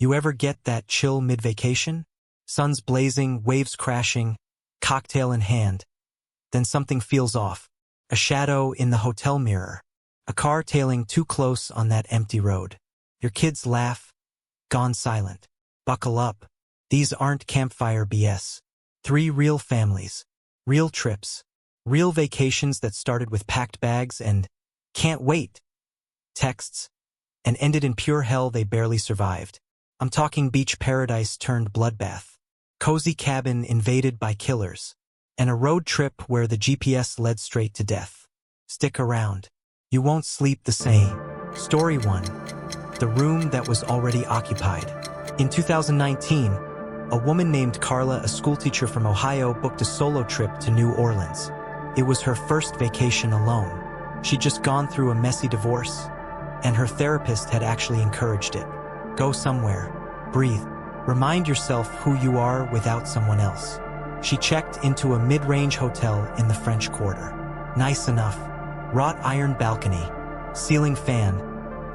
You ever get that chill mid-vacation? Sun's blazing, waves crashing, cocktail in hand. Then something feels off. A shadow in the hotel mirror. A car tailing too close on that empty road. Your kids laugh, gone silent. Buckle up. These aren't campfire BS. 3 real families. Real trips. Real vacations that started with packed bags and "can't wait" texts and ended in pure hell they barely survived. I'm talking beach paradise turned bloodbath. Cozy cabin invaded by killers. And a road trip where the GPS led straight to death. Stick around. You won't sleep the same. Story 1. The room that was already occupied. In 2019, a woman named Carla, a schoolteacher from Ohio, booked a solo trip to New Orleans. It was her first vacation alone. She'd just gone through a messy divorce, and her therapist had actually encouraged it. Go somewhere. Breathe. Remind yourself who you are without someone else. She checked into a mid-range hotel in the French Quarter. Nice enough. Wrought iron balcony. Ceiling fan.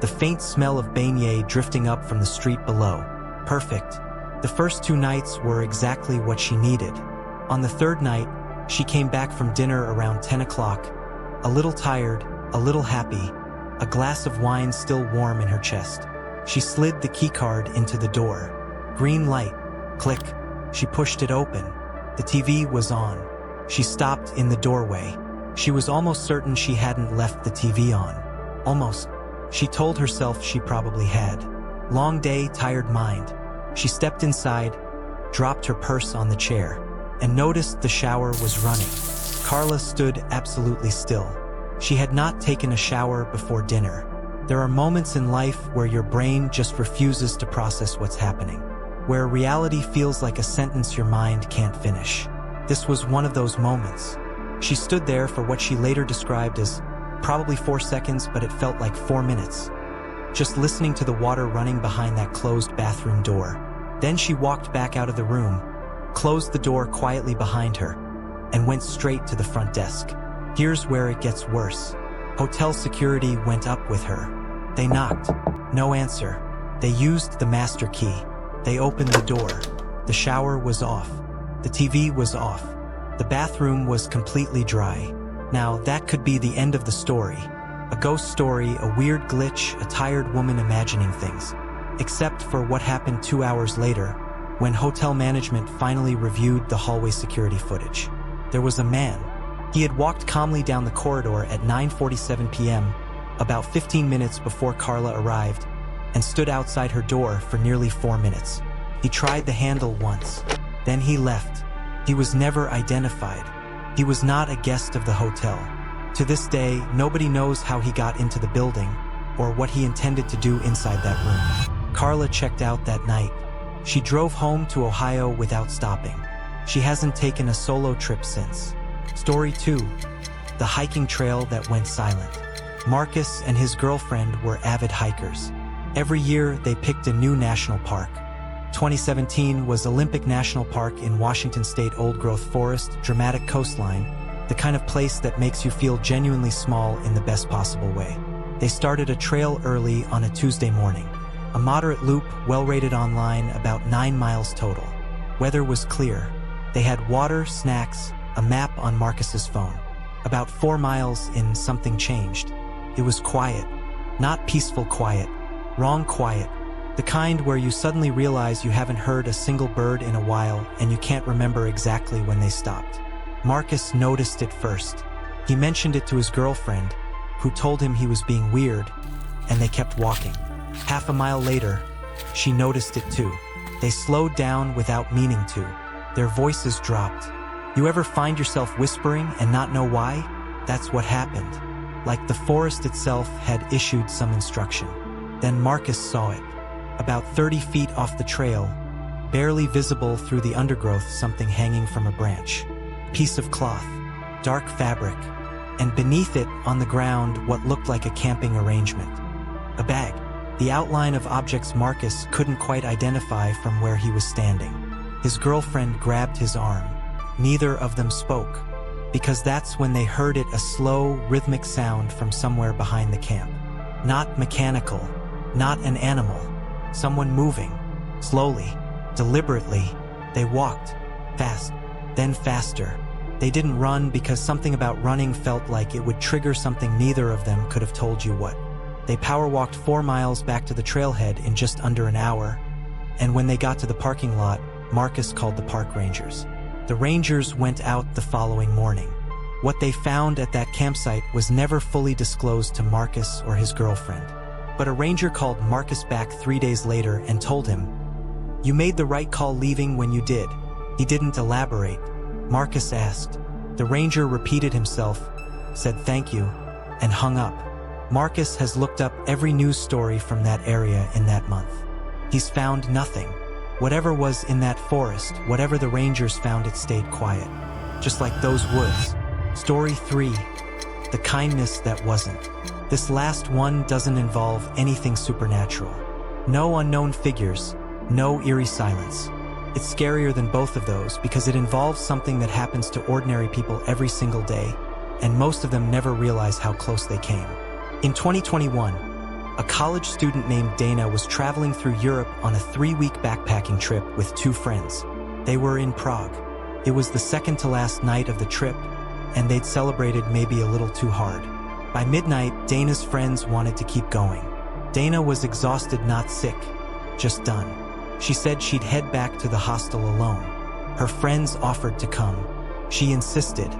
The faint smell of beignet drifting up from the street below. Perfect. The first 2 nights were exactly what she needed. On the 3rd night, she came back from dinner around 10 o'clock, a little tired, a little happy, a glass of wine still warm in her chest. She slid the keycard into the door. Green light. Click. She pushed it open. The TV was on. She stopped in the doorway. She was almost certain she hadn't left the TV on. Almost. She told herself she probably had. Long day, tired mind. She stepped inside, dropped her purse on the chair, and noticed the shower was running. Carla stood absolutely still. She had not taken a shower before dinner. There are moments in life where your brain just refuses to process what's happening, where reality feels like a sentence your mind can't finish. This was one of those moments. She stood there for what she later described as probably 4 seconds, but it felt like 4 minutes. Just listening to the water running behind that closed bathroom door. Then she walked back out of the room, closed the door quietly behind her, and went straight to the front desk. Here's where it gets worse. Hotel security went up with her. They knocked. No answer. They used the master key. They opened the door. The shower was off. The TV was off. The bathroom was completely dry. Now, that could be the end of the story. A ghost story, a weird glitch, a tired woman imagining things. Except for what happened 2 hours later, when hotel management finally reviewed the hallway security footage. There was a man. He had walked calmly down the corridor at 9:47 p.m., about 15 minutes before Carla arrived, and stood outside her door for nearly 4 minutes. He tried the handle once. Then he left. He was never identified. He was not a guest of the hotel. To this day, nobody knows how he got into the building or what he intended to do inside that room. Carla checked out that night. She drove home to Ohio without stopping. She hasn't taken a solo trip since. Story 2. The hiking trail that went silent. Marcus and his girlfriend were avid hikers. Every year, they picked a new national park. 2017 was Olympic National Park in Washington State. Old-growth forest, dramatic coastline, the kind of place that makes you feel genuinely small in the best possible way. They started a trail early on a Tuesday morning. A moderate loop, well-rated online, about 9 miles total. Weather was clear. They had water, snacks, a map on Marcus's phone. About 4 miles in, something changed. It was quiet. Not peaceful quiet. Wrong quiet. The kind where you suddenly realize you haven't heard a single bird in a while and you can't remember exactly when they stopped. Marcus noticed it first. He mentioned it to his girlfriend, who told him he was being weird, and they kept walking. Half a mile later, she noticed it too. They slowed down without meaning to. Their voices dropped. You ever find yourself whispering and not know why? That's what happened. Like the forest itself had issued some instruction. Then Marcus saw it. About 30 feet off the trail, barely visible through the undergrowth, something hanging from a branch. Piece of cloth, dark fabric, and beneath it, on the ground, what looked like a camping arrangement. A bag. The outline of objects Marcus couldn't quite identify from where he was standing. His girlfriend grabbed his arm. Neither of them spoke, because that's when they heard it, a slow, rhythmic sound from somewhere behind the camp. Not mechanical, not an animal, someone moving. Slowly, deliberately, they walked. Fast, then faster. They didn't run because something about running felt like it would trigger something neither of them could have told you what. They power walked 4 miles back to the trailhead in just under an hour, and when they got to the parking lot, Marcus called the park rangers. The rangers went out the following morning. What they found at that campsite was never fully disclosed to Marcus or his girlfriend. But a ranger called Marcus back 3 days later and told him, "You made the right call leaving when you did." He didn't elaborate. Marcus asked. The ranger repeated himself, said thank you, and hung up. Marcus has looked up every news story from that area in that month. He's found nothing. Whatever was in that forest, whatever the rangers found, it stayed quiet. Just like those woods. Story 3. The kindness that wasn't. This last one doesn't involve anything supernatural. No unknown figures, no eerie silence. It's scarier than both of those because it involves something that happens to ordinary people every single day, and most of them never realize how close they came. In 2021, a college student named Dana was traveling through Europe on a 3-week backpacking trip with 2 friends. They were in Prague. It was the second to last night of the trip, and they'd celebrated maybe a little too hard. By midnight, Dana's friends wanted to keep going. Dana was exhausted, not sick, just done. She said she'd head back to the hostel alone. Her friends offered to come. She insisted.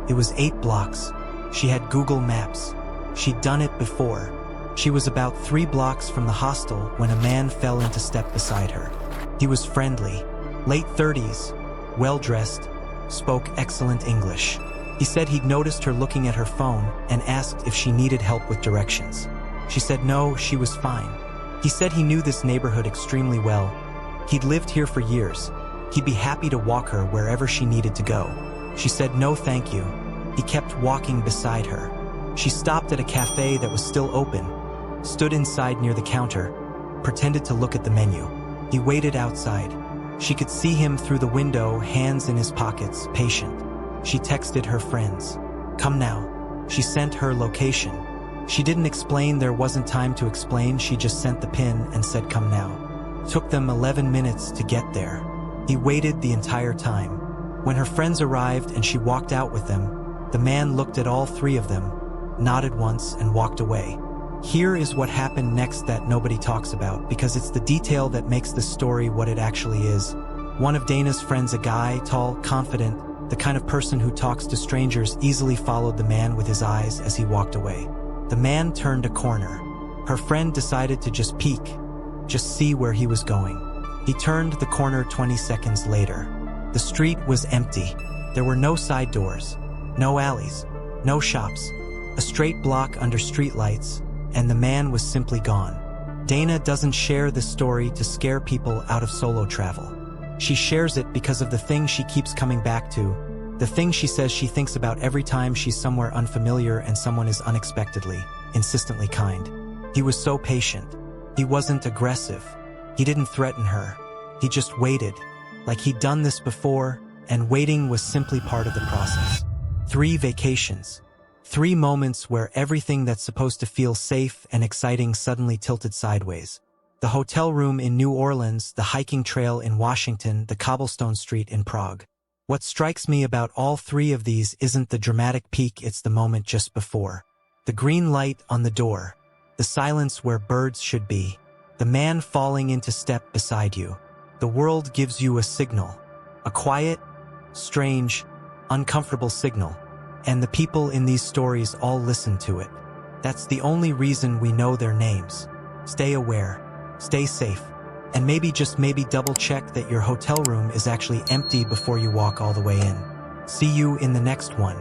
It was 8 blocks. She had Google Maps. She'd done it before. She was about 3 blocks from the hostel when a man fell into step beside her. He was friendly, late 30s, well-dressed, spoke excellent English. He said he'd noticed her looking at her phone and asked if she needed help with directions. She said no, she was fine. He said he knew this neighborhood extremely well. He'd lived here for years. He'd be happy to walk her wherever she needed to go. She said no thank you. He kept walking beside her. She stopped at a cafe that was still open, stood inside near the counter, pretended to look at the menu. He waited outside. She could see him through the window, hands in his pockets, patient. She texted her friends. "Come now." She sent her location. She didn't explain, there wasn't time to explain, she just sent the pin and said come now. Took them 11 minutes to get there. He waited the entire time. When her friends arrived and she walked out with them, the man looked at all 3 of them, nodded once and walked away. Here is what happened next that nobody talks about because it's the detail that makes this story what it actually is. One of Dana's friends, a guy, tall, confident, the kind of person who talks to strangers, easily followed the man with his eyes as he walked away. The man turned a corner. Her friend decided to just peek, just see where he was going. He turned the corner 20 seconds later. The street was empty. There were no side doors, no alleys, no shops, a straight block under streetlights, and the man was simply gone. Dana doesn't share this story to scare people out of solo travel. She shares it because of the thing she keeps coming back to, the thing she says she thinks about every time she's somewhere unfamiliar and someone is unexpectedly, insistently kind. He was so patient. He wasn't aggressive. He didn't threaten her. He just waited, like he'd done this before, and waiting was simply part of the process. 3 vacations. 3 moments where everything that's supposed to feel safe and exciting suddenly tilted sideways. The hotel room in New Orleans, the hiking trail in Washington, the cobblestone street in Prague. What strikes me about all 3 of these isn't the dramatic peak, it's the moment just before. The green light on the door. The silence where birds should be. The man falling into step beside you. The world gives you a signal. A quiet, strange, uncomfortable signal. And the people in these stories all listen to it. That's the only reason we know their names. Stay aware. Stay safe. And maybe, just maybe, double check that your hotel room is actually empty before you walk all the way in. See you in the next one.